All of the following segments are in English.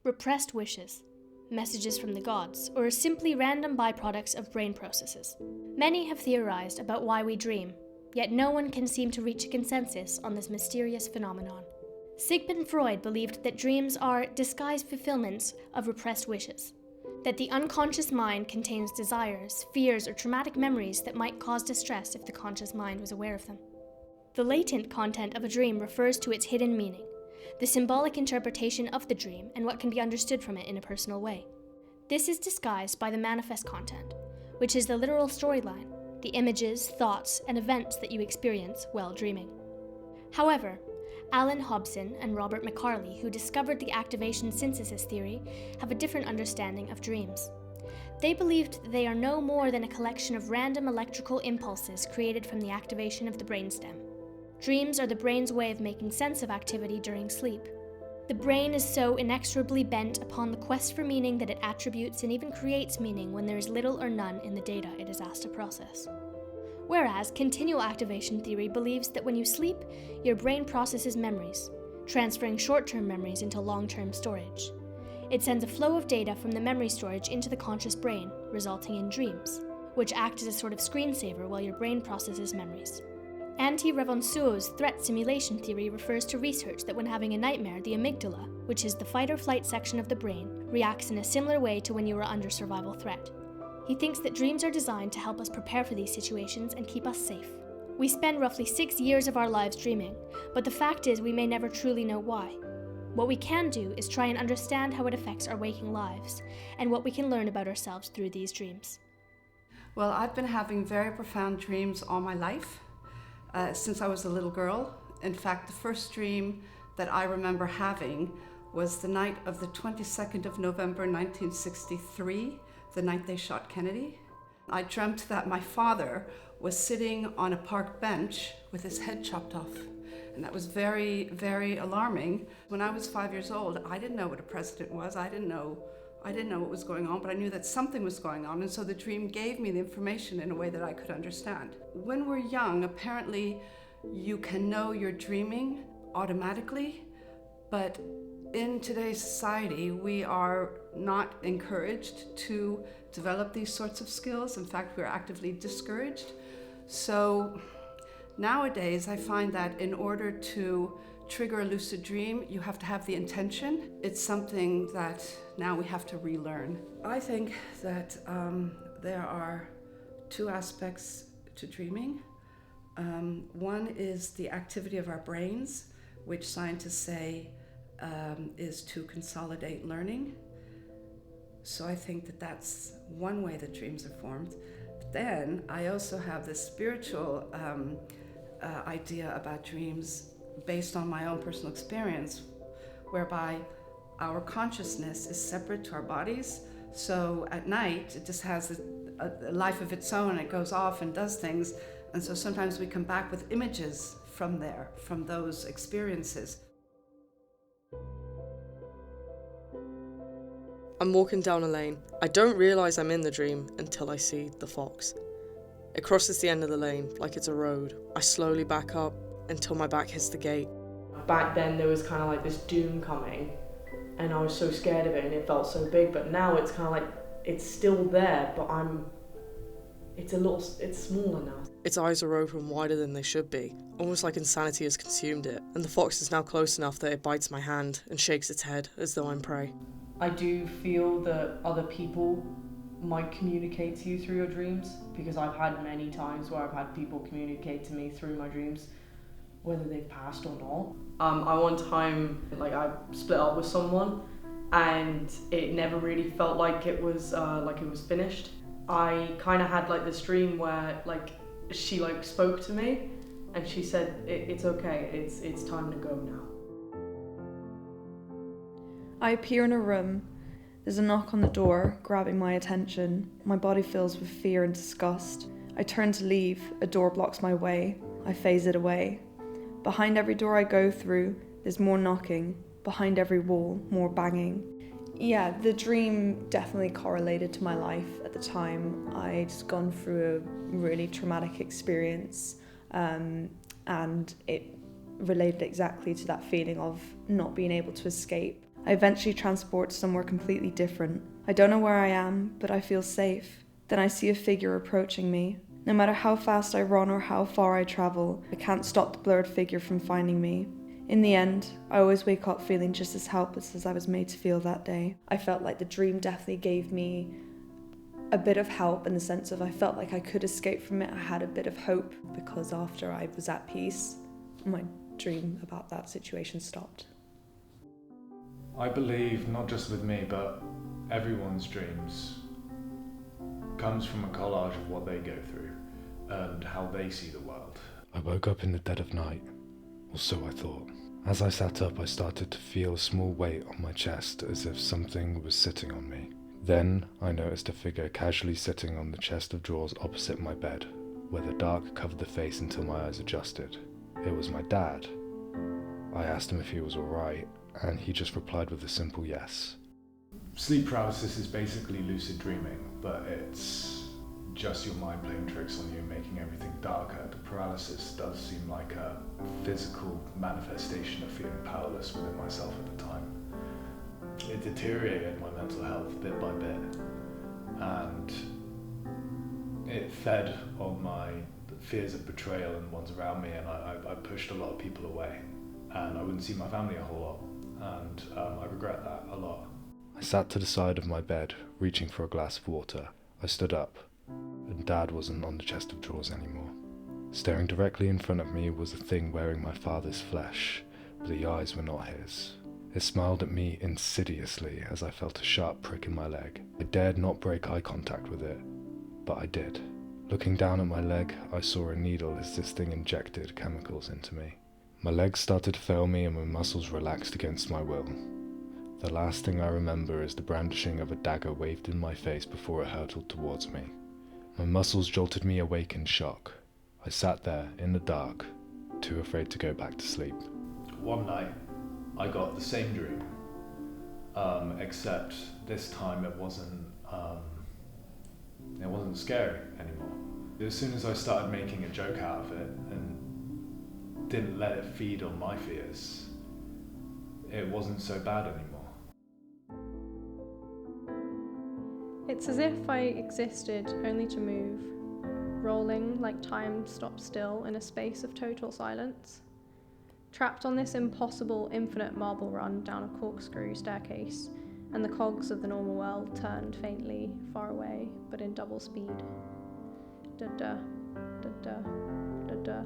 Repressed wishes, messages from the gods, or simply random byproducts of brain processes. Many have theorized about why we dream, yet no one can seem to reach a consensus on this mysterious phenomenon. Sigmund Freud believed that dreams are disguised fulfillments of repressed wishes, that the unconscious mind contains desires, fears, or traumatic memories that might cause distress if the conscious mind was aware of them. The latent content of a dream refers to its hidden meaning, the symbolic interpretation of the dream and what can be understood from it in a personal way. This is disguised by the manifest content, which is the literal storyline, the images, thoughts, and events that you experience while dreaming. However, Alan Hobson and Robert McCarley, who discovered the activation synthesis theory, have a different understanding of dreams. They believed that they are no more than a collection of random electrical impulses created from the activation of the brainstem. Dreams are the brain's way of making sense of activity during sleep. The brain is so inexorably bent upon the quest for meaning that it attributes and even creates meaning when there is little or none in the data it is asked to process. Whereas continual activation theory believes that when you sleep, your brain processes memories, transferring short-term memories into long-term storage. It sends a flow of data from the memory storage into the conscious brain, resulting in dreams, which act as a sort of screensaver while your brain processes memories. Anti-Revanceau's threat simulation theory refers to research that when having a nightmare, the amygdala, which is the fight-or-flight section of the brain, reacts in a similar way to when you are under survival threat. He thinks that dreams are designed to help us prepare for these situations and keep us safe. We spend roughly 6 years of our lives dreaming, but the fact is we may never truly know why. What we can do is try and understand how it affects our waking lives, and what we can learn about ourselves through these dreams. Well, I've been having very profound dreams all my life. Since I was a little girl. In fact, the first dream that I remember having was the night of the 22nd of November 1963, the night they shot Kennedy. I dreamt that my father was sitting on a park bench with his head chopped off. And that was very, very alarming. When I was 5 years old, I didn't know what a president was. I didn't know what was going on, but I knew that something was going on, and so the dream gave me the information in a way that I could understand. When we're young, apparently you can know you're dreaming automatically, but in today's society, we are not encouraged to develop these sorts of skills. In fact, we're actively discouraged. So nowadays, I find that in order to trigger a lucid dream, you have to have the intention. It's something that now we have to relearn. I think that there are two aspects to dreaming. One is the activity of our brains, which scientists say is to consolidate learning. So I think that that's one way that dreams are formed. But then I also have this spiritual idea about dreams based on my own personal experience, whereby our consciousness is separate to our bodies. So at night, it just has a life of its own, and it goes off and does things. And so sometimes we come back with images from there, from those experiences. I'm walking down a lane. I don't realise I'm in the dream until I see the fox. It crosses the end of the lane like it's a road. I slowly back up until my back hits the gate. Back then there was kind of like this doom coming, and I was so scared of it, and it felt so big. But now it's kind of like it's still there, but it's smaller now. Its eyes are open wider than they should be, almost like insanity has consumed it, and the fox is now close enough that it bites my hand and shakes its head as though I'm prey. I do feel that other people might communicate to you through your dreams, because I've had many times where I've had people communicate to me through my dreams, whether they've passed or not. I one time, I split up with someone, and it never really felt like it was finished. I kind of had this dream where she spoke to me, and she said, "It's okay. It's time to go now." I appear in a room. There's a knock on the door, grabbing my attention. My body fills with fear and disgust. I turn to leave. A door blocks my way. I phase it away. Behind every door I go through, there's more knocking. Behind every wall, more banging. Yeah, the dream definitely correlated to my life at the time. I'd gone through a really traumatic experience, and it related exactly to that feeling of not being able to escape. I eventually transport to somewhere completely different. I don't know where I am, but I feel safe. Then I see a figure approaching me. No matter how fast I run or how far I travel, I can't stop the blurred figure from finding me. In the end, I always wake up feeling just as helpless as I was made to feel that day. I felt like the dream definitely gave me a bit of help in the sense of I felt like I could escape from it. I had a bit of hope because after I was at peace, my dream about that situation stopped. I believe not just with me, but everyone's dreams comes from a collage of what they go through and how they see the world. I woke up in the dead of night, or so I thought. As I sat up, I started to feel a small weight on my chest as if something was sitting on me. Then I noticed a figure casually sitting on the chest of drawers opposite my bed, where the dark covered the face until my eyes adjusted. It was my dad. I asked him if he was alright, and he just replied with a simple yes. Sleep paralysis is basically lucid dreaming, but it's just your mind playing tricks on you, making everything darker. The paralysis does seem like a physical manifestation of feeling powerless within myself at the time. It deteriorated my mental health bit by bit, and it fed on my fears of betrayal and ones around me, and I pushed a lot of people away, and I wouldn't see my family a whole lot, and I regret that a lot. I sat to the side of my bed, reaching for a glass of water. I stood up, and Dad wasn't on the chest of drawers anymore. Staring directly in front of me was a thing wearing my father's flesh, but the eyes were not his. It smiled at me insidiously as I felt a sharp prick in my leg. I dared not break eye contact with it, but I did. Looking down at my leg, I saw a needle as this thing injected chemicals into me. My legs started to fail me and my muscles relaxed against my will. The last thing I remember is the brandishing of a dagger waved in my face before it hurtled towards me. My muscles jolted me awake in shock. I sat there in the dark, too afraid to go back to sleep. One night, I got the same dream, except this time it wasn't scary anymore. As soon as I started making a joke out of it and didn't let it feed on my fears, it wasn't so bad anymore. It's as if I existed only to move, rolling like time stopped still in a space of total silence. Trapped on this impossible infinite marble run down a corkscrew staircase, and the cogs of the normal world turned faintly, far away, but in double speed. Da-da, da-da, da-da,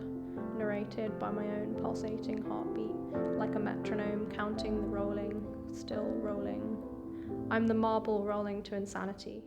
narrated by my own pulsating heartbeat, like a metronome counting the rolling, still rolling. I'm the marble rolling to insanity.